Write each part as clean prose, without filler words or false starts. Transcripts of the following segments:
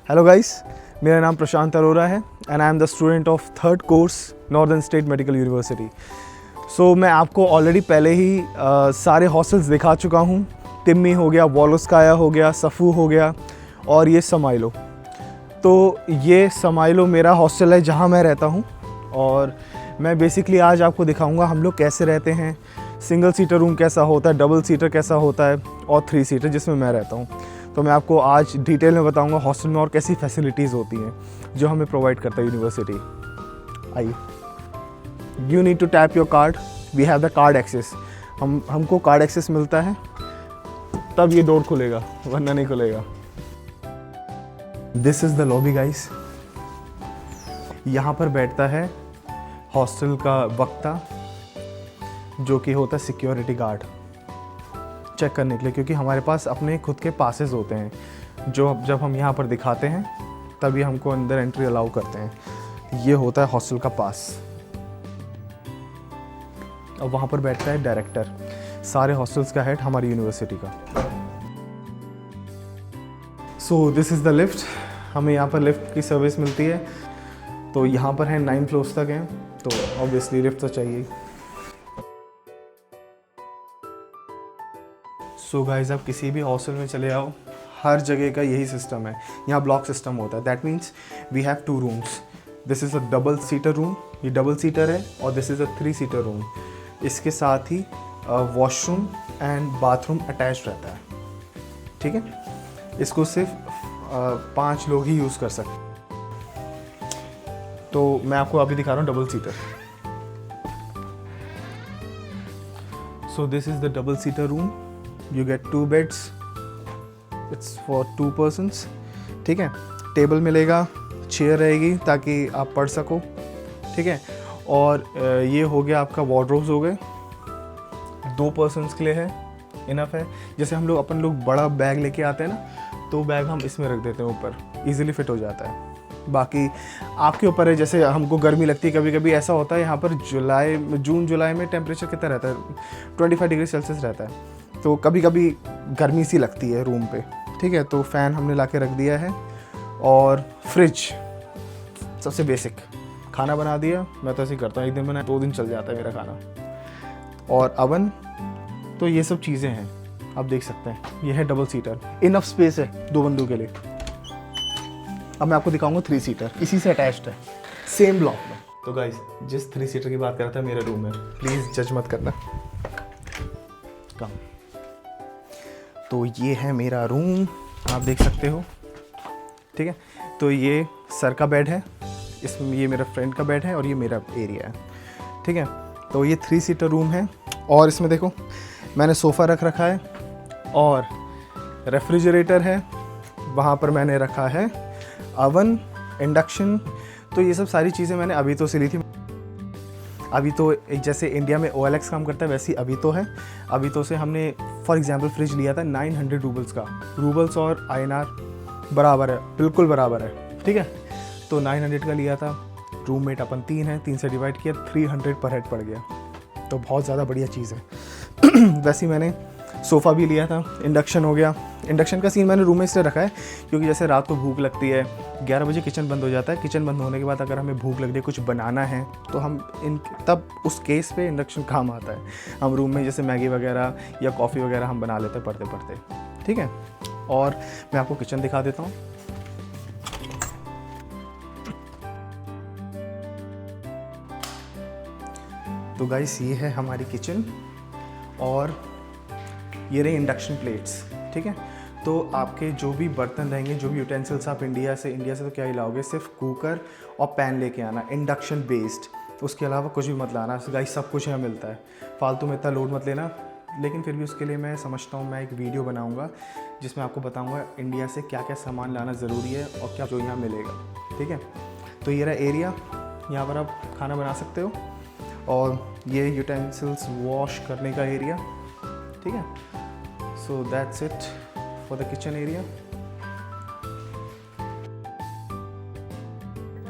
Hello guys, मेरा नाम प्रशांत अरोरा है and I am the student of 3rd course northern state medical university. So मैं आपको ऑलरेडी पहले ही सारे हॉस्टल्स दिखा चुका हूँ। तिम्मी हो गया, वॉलोस्काया हो गया, सफ़ू हो गया और ये समाइलो। तो ये समाइलो मेरा हॉस्टल है जहाँ मैं रहता हूँ और मैं बेसिकली आज आपको दिखाऊंगा हम लोग कैसे रहते हैं, सिंगल सीटर रूम कैसा होता है, डबल सीटर कैसा होता है और 3 सीटर जिसमें मैं रहता हूँ। तो मैं आपको आज डिटेल में बताऊंगा हॉस्टल में और कैसी फैसिलिटीज़ होती हैं जो हमें प्रोवाइड करता है यूनिवर्सिटी। आइए, you need to tap your card, we have the card access. हमको कार्ड एक्सेस मिलता है तब ये डोर खुलेगा, वरना नहीं खुलेगा। This is the lobby guys. यहाँ पर बैठता है हॉस्टल का वक्ता जो कि होता है सिक्योरिटी गार्ड, चेक करने के लिए, क्योंकि हमारे पास अपने खुद के पासेस होते हैं जो जब हम यहाँ पर दिखाते हैं तभी हमको अंदर एंट्री अलाउ करते हैं। ये होता है हॉस्टल का पास। और वहाँ पर बैठता है डायरेक्टर, सारे हॉस्टल्स का हेड हमारी यूनिवर्सिटी का। So this is the lift. हमें यहाँ पर लिफ्ट की सर्विस मिलती है। तो यहाँ पर है 9 फ्लोर्स तक हैं, तो ऑब्वियसली लिफ्ट तो चाहिए। सो गाइस, आप किसी भी हॉस्टल में चले आओ, हर जगह का यही सिस्टम है। यहाँ ब्लॉक सिस्टम होता है। That means we have 2 rooms. This is a double seater room, ये डबल सीटर है, और this is a 3 seater room. इसके साथ ही वॉशरूम एंड बाथरूम अटैच रहता है। ठीक है, इसको सिर्फ 5 लोग ही यूज़ कर सकते। तो मैं आपको अभी दिखा रहा हूँ double seater. So this is the double seater room. You get 2 beds, it's for 2 persons। ठीक है, टेबल मिलेगा, चेयर रहेगी ताकि आप पढ़ सको। ठीक है, और ये हो गया आपका वार्डरोब्स हो गए, 2 पर्सन्स के लिए है, इनफ है। जैसे हम लोग बड़ा बैग लेके आते हैं ना, तो बैग हम इसमें रख देते हैं ऊपर, इजीली फिट हो जाता है। बाकी आपके ऊपर है, जैसे हमको गर्मी लगती है, कभी कभी ऐसा होता है यहाँ पर जून जुलाई में टेम्परेचर कितना रहता है, 25 डिग्री सेल्सियस रहता है, तो कभी कभी गर्मी सी लगती है रूम पे। ठीक है, तो फ़ैन हमने ला के रख दिया है। और फ्रिज सबसे बेसिक, खाना बना दिया। मैं तो ऐसे ही करता हूँ, 1 दिन बनाया 2 दिन चल जाता है मेरा खाना। और अवन, तो ये सब चीज़ें हैं, आप देख सकते हैं। ये है डबल सीटर, इनफ स्पेस है 2 बंदों के लिए। अब मैं आपको दिखाऊंगा 3 सीटर, इसी से अटैच्ड है, सेम ब्लॉक में। तो गाइस, जिस 3 सीटर की बात कर रहा था मेरा रूम है, प्लीज़ जज मत करना। कम। तो ये है मेरा रूम, आप देख सकते हो। ठीक है, तो ये सर का बेड है, इसमें ये मेरा फ्रेंड का बेड है और ये मेरा एरिया है। ठीक है, तो ये 3 सीटर रूम है। और इसमें देखो, मैंने सोफ़ा रख रखा है और रेफ्रिजरेटर है। वहाँ पर मैंने रखा है अवन, इंडक्शन। तो ये सब सारी चीज़ें मैंने अभी तो से ली थी। अभी तो जैसे इंडिया में OLX काम करता है, वैसे अभी तो है। अभी तो से हमने फॉर एग्जांपल फ्रिज लिया था 900 रूबल्स का। रूबल्स और INR बराबर है, बिल्कुल बराबर है। ठीक है, तो 900 का लिया था। रूममेट अपन 3 हैं, 3 से डिवाइड किया, 300 पर हेड पड़ गया। तो बहुत ज़्यादा बढ़िया चीज़ है। वैसे ही मैंने सोफ़ा भी लिया था। इंडक्शन हो गया। इंडक्शन का सीन मैंने रूम में इसलिए रखा है क्योंकि जैसे रात को भूख लगती है, 11 बजे किचन बंद हो जाता है। किचन बंद होने के बाद अगर हमें भूख लग रही है, कुछ बनाना है, तो हम तब उस केस पे इंडक्शन काम आता है। हम रूम में जैसे मैगी वगैरह या कॉफ़ी वगैरह हम बना लेते हैं पढ़ते पढ़ते। ठीक है, और मैं आपको किचन दिखा देता हूँ। तो गाइस, ये है हमारी किचन और ये रहे इंडक्शन प्लेट्स। ठीक है, तो आपके जो भी बर्तन रहेंगे, जो भी यूटेंसिल्स आप इंडिया से तो क्या ही लाओगे, सिर्फ कुकर और पैन लेके आना, इंडक्शन बेस्ड। उसके अलावा कुछ भी मत लाना। गाइस, सब कुछ यहाँ मिलता है, फालतू में इतना लोड मत लेना। लेकिन फिर भी उसके लिए मैं समझता हूँ मैं एक वीडियो बनाऊँगा जिसमें आपको बताऊँगा इंडिया से क्या क्या सामान लाना ज़रूरी है और क्या जो यहाँ मिलेगा। ठीक है, तो ये रहा एरिया, यहाँ पर आप खाना बना सकते हो। और ये यूटेंसिल्स वॉश करने का एरिया। ठीक है, so that's it for the kitchen area.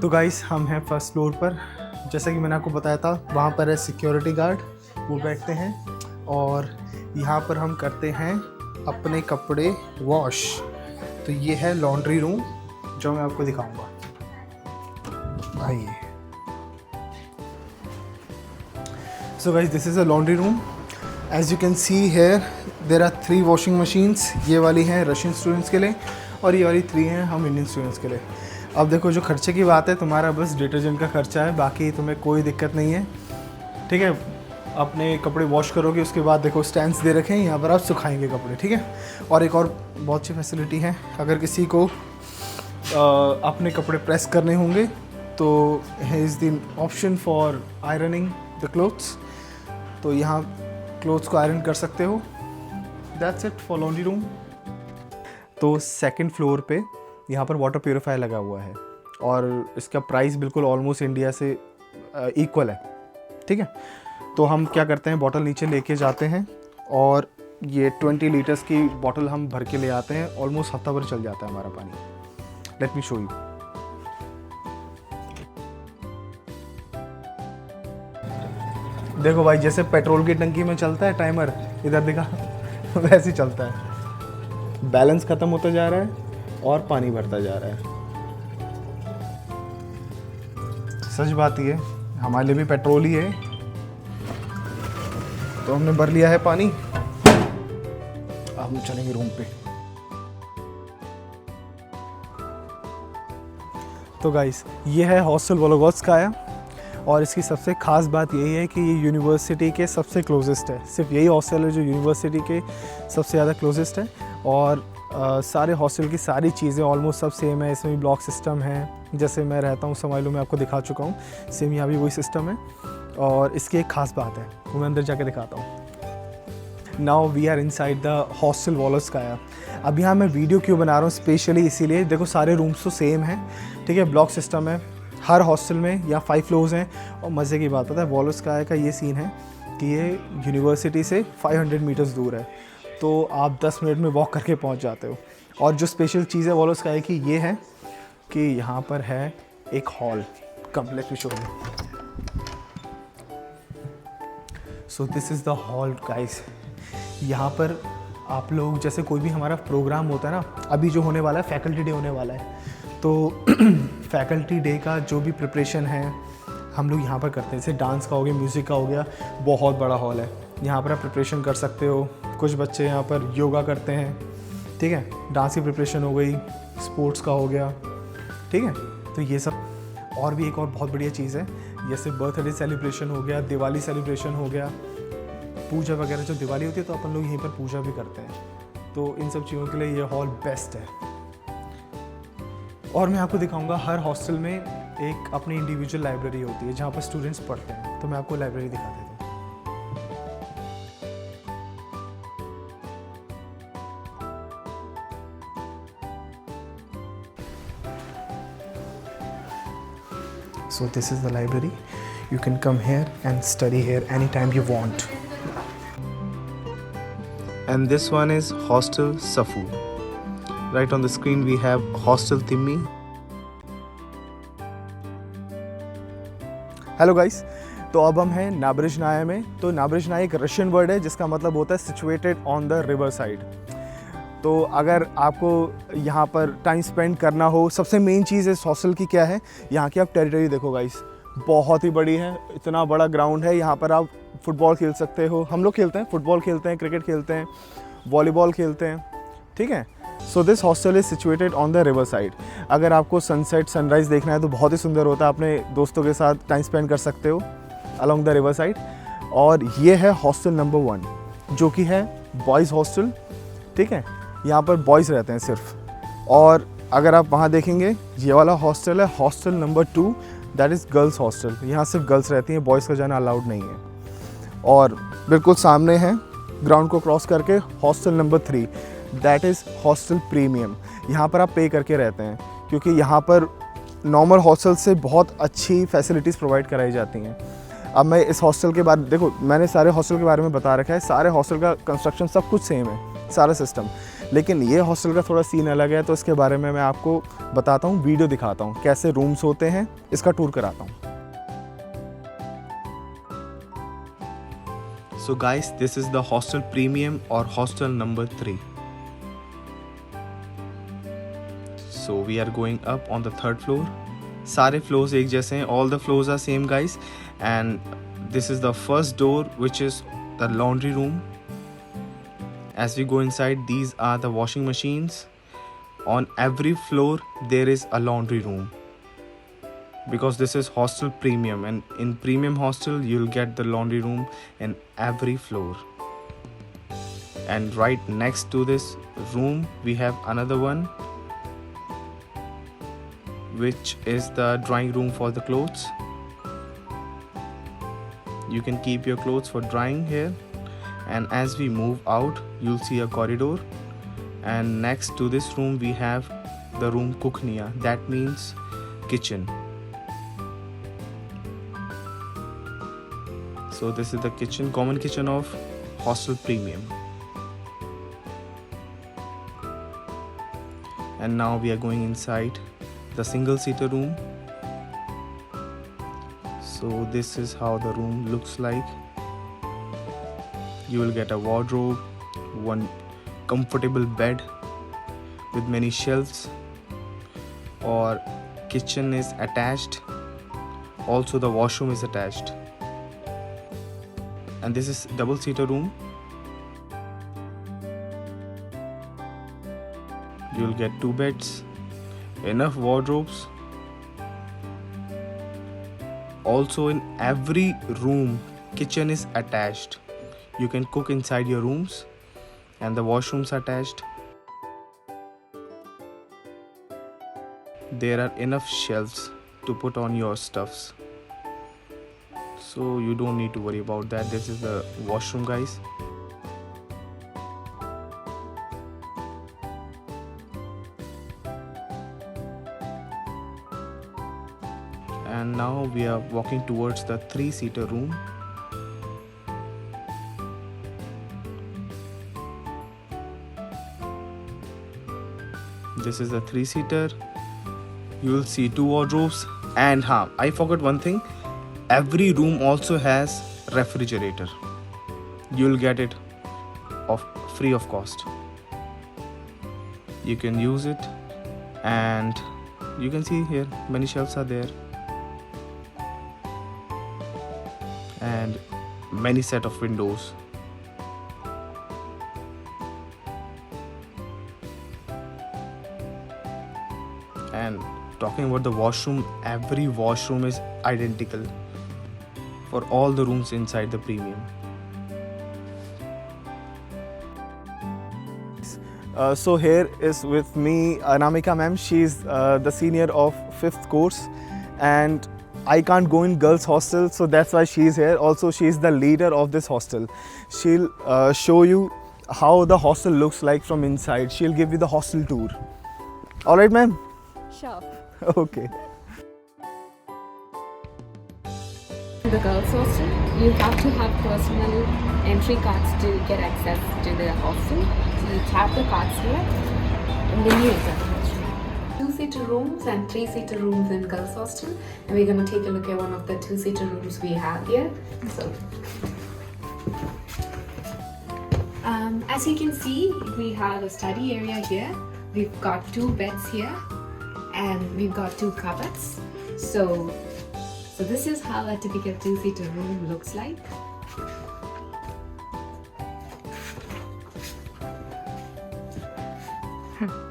तो गाइस, हम हैं 1st फ्लोर पर। जैसा कि मैंने आपको बताया था, वहाँ पर है सिक्योरिटी गार्ड, वो बैठते हैं। और यहाँ पर हम करते हैं अपने कपड़े वॉश। तो ये है लॉन्ड्री रूम, जो मैं आपको दिखाऊंगा। आइए। So guys, this is a laundry room. As you can see here there are 3 washing machines. ये वाली हैं रशियन स्टूडेंट्स के लिए और ये वाली 3 हैं हम इंडियन स्टूडेंट्स के लिए। अब देखो, जो खर्चे की बात है, तुम्हारा बस डिटर्जेंट का खर्चा है, बाकी तुम्हें कोई दिक्कत नहीं है। ठीक है, अपने कपड़े वॉश करोगे, उसके बाद देखो स्टैंड्स दे रखे हैं, यहाँ पर आप सुखाएंगे कपड़े। ठीक है, और एक और बहुत अच्छी फैसिलिटी है, अगर किसी को अपने कपड़े प्रेस करने होंगे तो है is the option for ironing the clothes. तो यहाँ क्लोथ्स को आयरन कर सकते हो। That's it for laundry room. तो सेकंड फ्लोर पे यहाँ पर वाटर प्योरीफायर लगा हुआ है और इसका प्राइस बिल्कुल ऑलमोस्ट इंडिया से इक्वल है। ठीक है, तो हम क्या करते हैं, बॉटल नीचे लेके जाते हैं और ये 20 लीटर्स की बॉटल हम भर के ले आते हैं। ऑलमोस्ट हफ्ता भर चल जाता है हमारा पानी। Let me show you. देखो भाई, जैसे पेट्रोल की टंकी में चलता है टाइमर, इधर दिखा वैसे ही चलता है। बैलेंस ख़त्म होता जा रहा है और पानी भरता जा रहा है। सच बात ये, हमारे लिए भी पेट्रोल ही है। तो हमने भर लिया है पानी। अब हम चलेंगे रूम पे। तो गाइस, ये है हॉस्टल वोलोगोत्स्काया और इसकी सबसे ख़ास बात यही है कि ये यूनिवर्सिटी के सबसे क्लोजेस्ट है। सिर्फ यही हॉस्टल है जो यूनिवर्सिटी के सबसे ज़्यादा क्लोजेस्ट है। और सारे हॉस्टल की सारी चीज़ें ऑलमोस्ट सब सेम है। इसमें भी ब्लॉक सिस्टम है, जैसे मैं रहता हूँ समाइलो में, आपको दिखा चुका हूँ। सेम यहाँ भी वही सिस्टम है। और इसकी एक ख़ास बात है, वो मैं अंदर जाके दिखाता हूँ। Now we are inside the hostel Vologodskaya. अब यहाँ मैं वीडियो क्यों बना रहा हूँ, स्पेशली इसीलिए, देखो सारे रूम्स तो सेम हैं। ठीक है, ब्लॉक सिस्टम है हर हॉस्टल में, या 5 फ्लोर्स हैं। और मज़े की बात पता है, वोलोगोत्स्काया का ये सीन है कि ये यूनिवर्सिटी से 500 मीटर्स दूर है, तो आप 10 मिनट में वॉक करके पहुंच जाते हो। और जो स्पेशल चीज़ है वोलोगोत्स्काया की ये है कि यहाँ पर है एक hall. Come let me show you. So this is the hall guys. यहाँ पर आप लोग, जैसे कोई भी हमारा प्रोग्राम होता है ना, अभी जो होने वाला है फैकल्टी डे होने वाला है, तो फैकल्टी डे का जो भी प्रिपरेशन है हम लोग यहाँ पर करते हैं। जैसे डांस का हो गया, म्यूज़िक का हो गया, बहुत बड़ा हॉल है। यहाँ पर आप प्रिपरेशन कर सकते हो। कुछ बच्चे यहाँ पर योगा करते हैं। ठीक है, डांस की प्रिपरेशन हो गई, स्पोर्ट्स का हो गया। ठीक है, तो ये सब। और भी एक और बहुत बढ़िया चीज़ है, जैसे बर्थडे सेलिब्रेशन हो गया, दिवाली सेलिब्रेशन हो गया, पूजा वगैरह। जो दिवाली होती है तो अपन लोग यहीं पर पूजा भी करते हैं। तो इन सब चीज़ों के लिए ये हॉल बेस्ट है। और मैं आपको दिखाऊंगा, हर हॉस्टल में एक अपनी इंडिविजुअल लाइब्रेरी होती है जहाँ पर स्टूडेंट्स पढ़ते हैं। तो मैं आपको लाइब्रेरी दिखा देता हूँ। So this is the library. You can come here and study here anytime you want. And this one is Hostel Safu. Right on the screen we have Hostel Timmi. Hello guys, तो अब हम हैं नाब्रिजनाया में। तो नाब्रिजनाया एक Russian word है जिसका मतलब होता है situated on the river side. तो अगर आपको यहाँ पर टाइम स्पेंड करना हो, सबसे मेन चीज़ इस हॉस्टल की क्या है, यहाँ की आप टेरिटरी देखो गाइस, बहुत ही बड़ी है। इतना बड़ा ग्राउंड है, यहाँ पर आप फुटबॉल खेल सकते हो। हम लोग खेलते हैं, फुटबॉल खेलते हैं, क्रिकेट खेलते हैं, वॉलीबॉल खेलते हैं। ठीक है, so this hostel is situated on the river side. अगर आपको सनसेट सनराइज़ देखना है तो बहुत ही सुंदर होता है, अपने दोस्तों के साथ टाइम स्पेंड कर सकते हो अलॉन्ग द रिवर साइड। और ये है हॉस्टल नंबर 1, जो कि है बॉयज़ हॉस्टल। ठीक है, यहाँ पर बॉयज़ रहते हैं सिर्फ। और अगर आप वहाँ देखेंगे, ये वाला हॉस्टल है hostel number 2, that is girls hostel. यहाँ सिर्फ गर्ल्स रहती हैं, बॉयज़ का जाना अलाउड नहीं है। और बिल्कुल सामने है, ग्राउंड को क्रॉस करके, hostel number 3, that is hostel premium. यहाँ पर आप पे करके रहते हैं, क्योंकि यहाँ पर नॉर्मल हॉस्टल से बहुत अच्छी फैसिलिटीज़ प्रोवाइड कराई जाती हैं। अब मैं इस हॉस्टल के बारे, देखो मैंने सारे हॉस्टल के बारे में बता रखा है, सारे हॉस्टल का कंस्ट्रक्शन सब कुछ सेम है, सारा सिस्टम। लेकिन ये हॉस्टल का थोड़ा सीन अलग है, तो इसके बारे में मैं आपको बताता हूँ, वीडियो दिखाता हूँ, कैसे रूम्स होते हैं, इसका टूर कराता हूँ। So guys, this is the hostel premium or hostel number 3. So we are going up on the third floor. सारे floors एक जैसे हैं. All the floors are same, guys. And this is the first door, which is the laundry room. As we go inside, these are the washing machines. On every floor there is a laundry room, because this is hostel premium, and in premium hostel you'll get the laundry room in every floor. And right next to this room we have another one, which is the drying room for the clothes. You can keep your clothes for drying here. And as we move out, you'll see a corridor, and next to this room we have the room Kukhnia, that means kitchen. So this is the kitchen, common kitchen of hostel premium. And now we are going inside the single seater room. So this is how the room looks like. You will get a wardrobe, one comfortable bed with many shelves. Or kitchen is attached. Also the washroom is attached. And this is double seater room. You will get 2 beds, enough wardrobes. Also in every room, kitchen is attached. You can cook inside your rooms, and the washrooms are attached. There are enough shelves to put on your stuffs, so you don't need to worry about that. This is the washroom, guys. And now we are walking towards the 3-seater room. This is the 3-seater. You will see 2 wardrobes, and I forgot one thing. Every room also has refrigerator. You will get it free of cost. You can use it, and you can see here many shelves are there, and many set of windows. And talking about the washroom, every washroom is identical for all the rooms inside the premium. So here is with me Anamika ma'am. She's the senior of 5th course, and I can't go in girls hostel, so that's why she's here. Also, she's the leader of this hostel. She'll show you how the hostel looks like from inside. She'll give you the hostel tour. All right, ma'am? Sure. Okay. In the girls' hostel, you have to have personal entry cards to get access to the hostel. So you tap the cards here, and then you enter. 2-seater rooms and 3-seater rooms in girls' hostel, and we're going to take a look at one of the 2-seater rooms we have here. So, as you can see, we have a study area here. We've got 2 beds here, and we've got 2 cupboards. So this is how a typical 2-seater room looks like.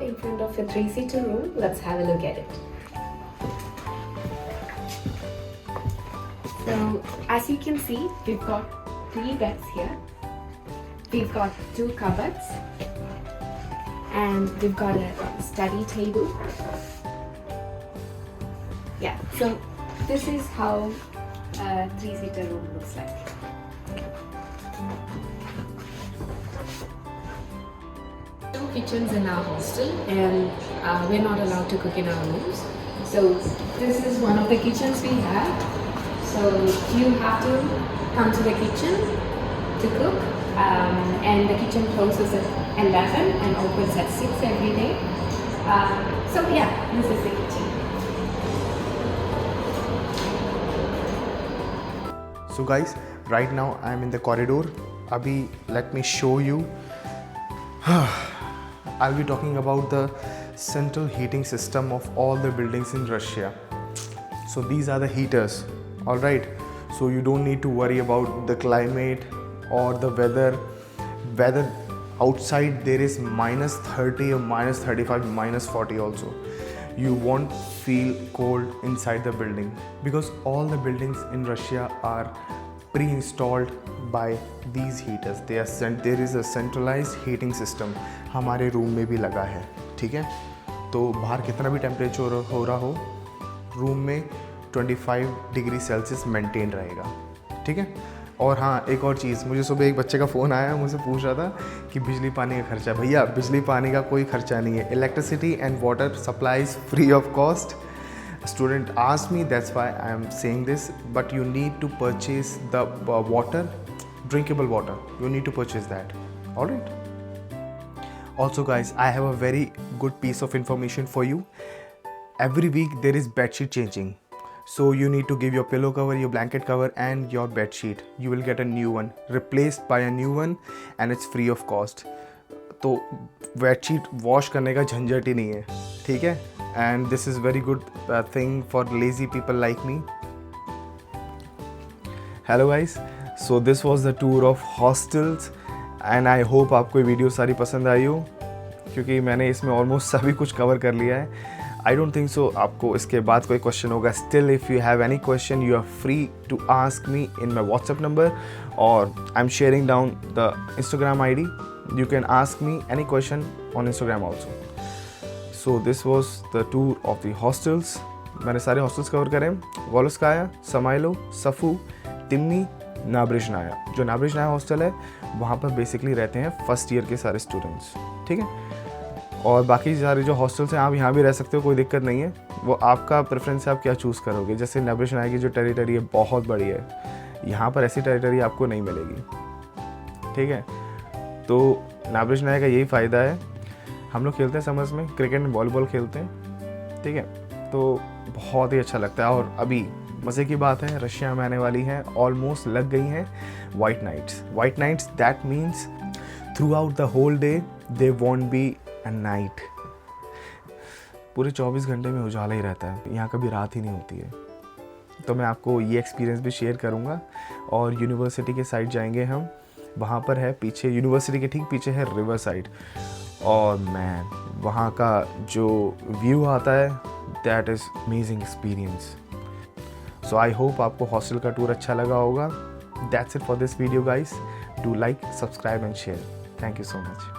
In front of a 3-seater room, let's have a look at it. So as you can see, we've got 3 beds here. We've got 2 cupboards, and we've got a study table. Yeah, so this is how a 3-seater room looks like. Two kitchens in our hostel, and we're not allowed to cook in our rooms. So this is one of the kitchens we have. So you have to come to the kitchen to cook, and the kitchen closes at 11 and opens at 6 every day. So yeah, this is the kitchen. So guys, right now I'm in the corridor. Abhi, let me show you. I'll be talking about the central heating system of all the buildings in Russia. So these are the heaters, all right. So you don't need to worry about the climate or the weather. Whether outside there is -30 or -35, -40 also, you won't feel cold inside the building because all the buildings in Russia are pre-installed by these heaters. There is a centralized heating system. हमारे room में भी लगा है, ठीक है. तो बाहर कितना भी टेम्परेचर हो रहा हो, रूम में 25 डिग्री सेल्सियस मेंटेन रहेगा, ठीक है. और हाँ, एक और चीज़, मुझे सुबह एक बच्चे का फ़ोन आया, मुझसे पूछ रहा था कि बिजली पानी का खर्चा. भैया बिजली पानी का कोई खर्चा नहीं है. Electricity and water supply is free of cost. Student asked me, that's why I am saying this, but you need to purchase the water, drinkable water. You need to purchase that. All right. Also guys, I have a very good piece of information for you. Every week there is bed sheet changing. So you need to give your pillow cover, your blanket cover and your bed sheet. You will get a new one, replaced by a new one, and it's free of cost. तो bed sheet wash करने का झंझट ही नहीं है, ठीक है. And this is very good thing for lazy people like me. Hello guys, so this was the tour of hostels and I hope आपको ये वीडियो सारी पसंद आई हो, क्योंकि मैंने इसमें ऑलमोस्ट सभी कुछ कवर कर लिया है. आई डोंट थिंक सो आपको इसके बाद कोई क्वेश्चन होगा. Still if you have any question, you are free to ask me in my WhatsApp number, और I am sharing down the Instagram ID. You can ask me any question on Instagram also. So this was the tour of the hostels. मैंने सारे hostels cover करे. वोलोस्काया, समाइलो, सफू, तिम्नी, नाब्रिजनाया. जो नाब्रिजनाया hostel है वहाँ पर basically रहते हैं फर्स्ट ईयर के सारे स्टूडेंट्स, ठीक है. और बाकी सारे जो हॉस्टल्स हैं आप यहाँ भी रह सकते हो, कोई दिक्कत नहीं है. वो आपका प्रेफरेंस है, आप क्या चूज़ करोगे. जैसे नाब्रिजनाया की जो टेरिटरी है बहुत बड़ी है, यहाँ पर ऐसी टेरिटरी आपको नहीं मिलेगी, ठीक है. तो नाब्रिजनाया का यही फ़ायदा है. हम लोग खेलते हैं समर्स में, क्रिकेट एंड वॉलीबॉल खेलते हैं, ठीक है. तो बहुत ही अच्छा लगता है. और अभी मज़े की बात है, रशिया में आने वाली हैं, ऑलमोस्ट लग गई हैं white nights. White nights that means throughout the whole day they won't be a night. पूरे 24 घंटे में उजाला ही रहता है, यहाँ कभी रात ही नहीं होती है. तो मैं आपको ये एक्सपीरियंस भी शेयर करूँगा. और यूनिवर्सिटी के साइड जाएंगे हम, वहाँ पर है पीछे, यूनिवर्सिटी के ठीक पीछे है रिवर साइड, और मैन वहाँ का जो व्यू आता है that is amazing experience. So I hope आपको हॉस्टल का टूर अच्छा लगा होगा. That's it for this video guys. Do like, subscribe and share. Thank you so much.